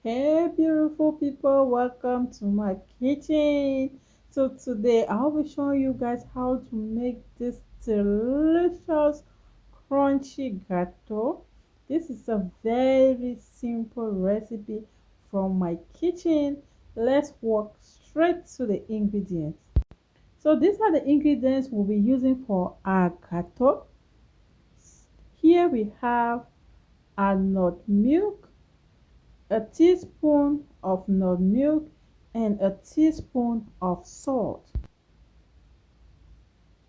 Hey beautiful people, welcome to my kitchen. So today I'll be showing you guys how to make this delicious crunchy gateau. This is a very simple recipe from my kitchen. Let's walk straight to the ingredients. So these are the ingredients we'll be using for our gateau. Here we have our nut milk, a teaspoon of nut milk, and a teaspoon of salt.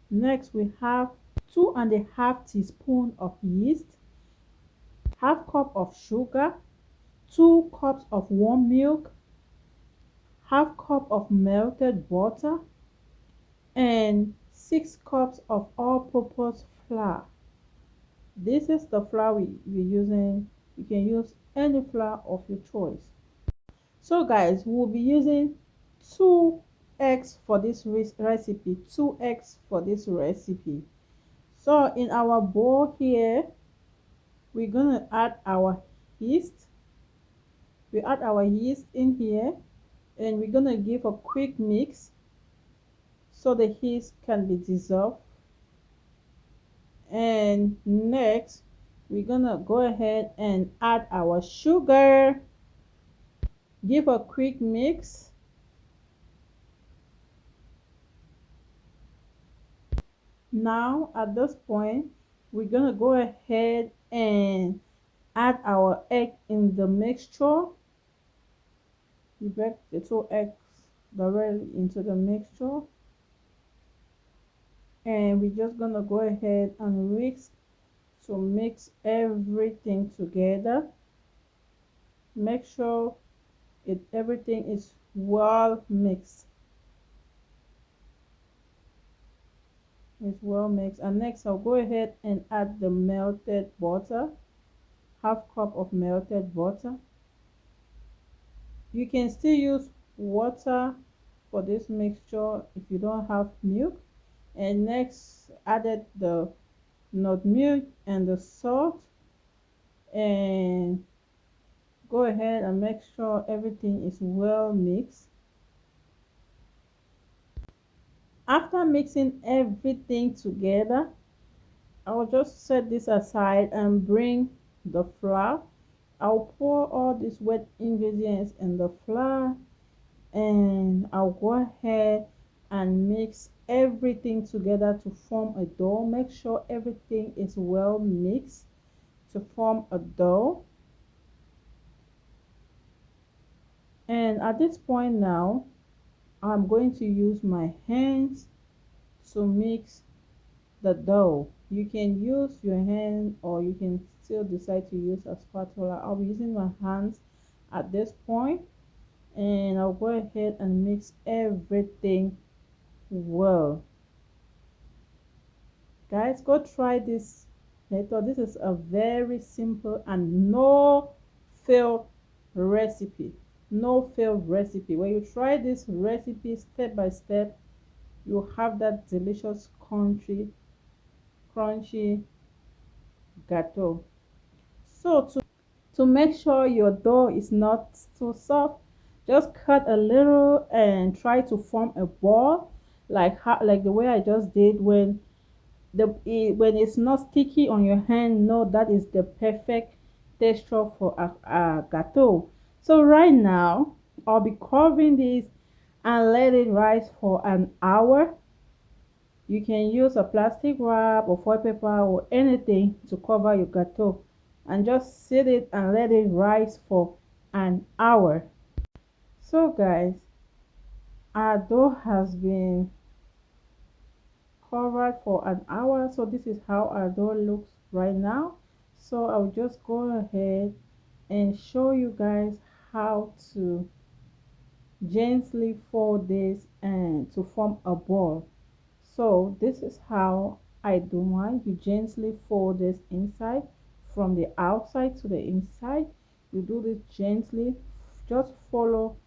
Next we have 2.5 teaspoon of yeast, half cup of sugar, 2 cups of warm milk, half cup of melted butter, and 6 cups of all-purpose flour. This is the flour we're using. You can use any flour of your choice. So guys, we'll be using 2 eggs for this recipe. 2 eggs for this recipe. So in our bowl here, we're gonna add our yeast. We add our yeast in here, and we're gonna give a quick mix so the yeast can be dissolved. And next, we're gonna go ahead and add our sugar. Give a quick mix. Now at this point, we're gonna go ahead and add our egg in the mixture. We break the 2 eggs directly into the mixture, and we're just gonna go ahead and whisk to mix everything together. Make sure everything is well mixed. And next I'll go ahead and add the melted butter, half cup of melted butter. You can still use water for this mixture if you don't have milk. And next added the nut milk and the salt, and go ahead and make sure everything is well mixed. After mixing everything together, I'll just set this aside and bring the flour. I'll pour all these wet ingredients in the flour, and I'll go ahead and mix everything together to form a dough. Make sure everything is well mixed to form a dough. And at this point now, I'm going to use my hands to mix the dough. You can use your hand, or you can still decide to use a spatula. I'll be using my hands at this point, and I'll go ahead and mix everything well. Guys, go try this method. This is a very simple and no fail recipe. No fail recipe. When you try this recipe step by step, you have that delicious crunchy gateau. So to make sure your dough is not too soft, just cut a little and try to form a ball, like the way I just did. When it's not sticky on your hand, no, that is the perfect texture for a gateau. So right now I'll be covering this and let it rise for an hour. You can use a plastic wrap or foil paper or anything to cover your gateau, and just sit it and let it rise for an hour. So guys, our dough has been covered for an hour. So this is how our dough looks right now. So I'll just go ahead and show you guys how to gently fold this and to form a ball. So this is how I do mine. You gently fold this inside from the outside to the inside. You do this gently. Just follow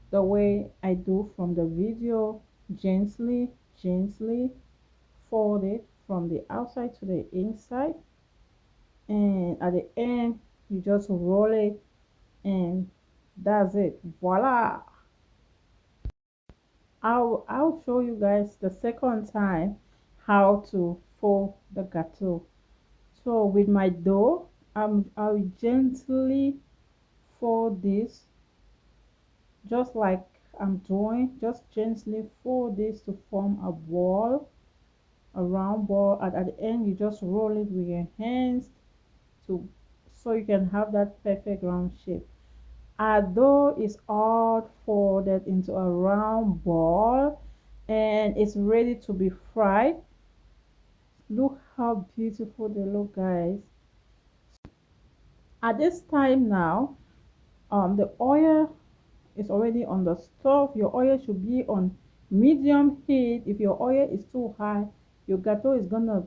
the way I do from the video. Gently fold it from the outside to the inside, and at the end you just roll it and That's it. Voila. I'll show you guys the second time how to fold the gateau. So with my dough, I'll gently fold this just like I'm doing. Just gently fold this to form a ball, a round ball. And at the end, you just roll it with your hands to so you can have that perfect round shape. Our dough is all folded into a round ball and it's ready to be fried. Look how beautiful they look, guys. At this time now, the oil is already on the stove. Your oil should be on medium heat. If your oil is too high, your gateau is gonna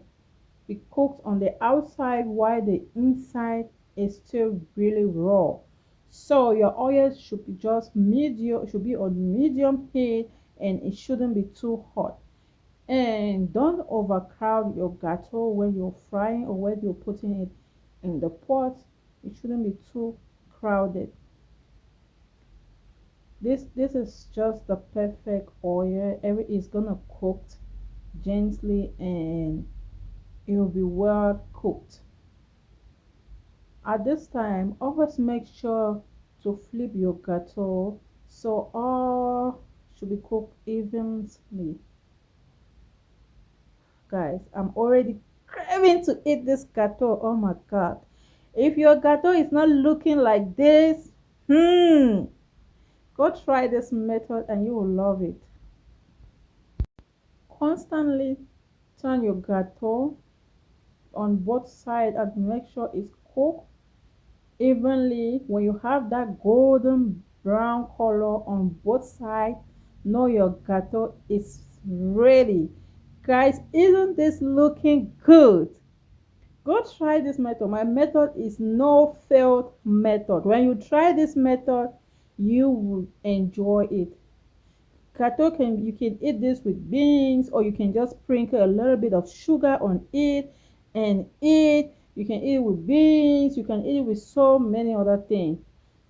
be cooked on the outside while the inside is still really raw. So your oil should be just medium, should be on medium heat, and it shouldn't be too hot. And don't overcrowd your gateau when you're frying or when you're putting it in the pot. It shouldn't be too crowded. This is just the perfect oil. Every is gonna cook gently and it will be well cooked. At this time, always make sure to flip your gateau so all should be cooked evenly. Guys, I'm already craving to eat this gateau. Oh my god. If your gateau is not looking like this, go try this method and you will love it. Constantly turn your gateau on both sides and make sure it's cooked evenly. When you have that golden brown color on both sides, know your gateau is ready. Guys, isn't this looking good? Go try this method. My method is no failed method. When you try this method, you will enjoy it. Gateau you can eat this with beans, or you can just sprinkle a little bit of sugar on it and eat. You can eat it with beans, you can eat it with so many other things.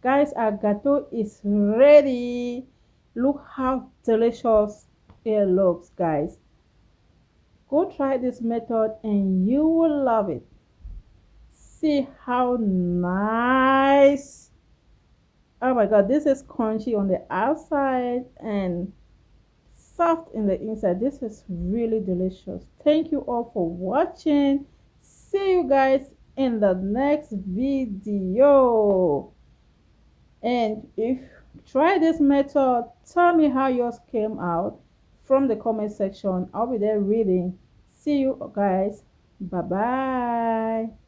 Guys, our gateau is ready. Look how delicious it looks, guys. Go try this method and you will love it. See how nice. Oh my god, this is crunchy on the outside and soft in the inside. This is really delicious. Thank you all for watching. See you guys in the next video. And if try this method, tell me how yours came out from the comment section. I'll be there reading. See you guys. Bye bye.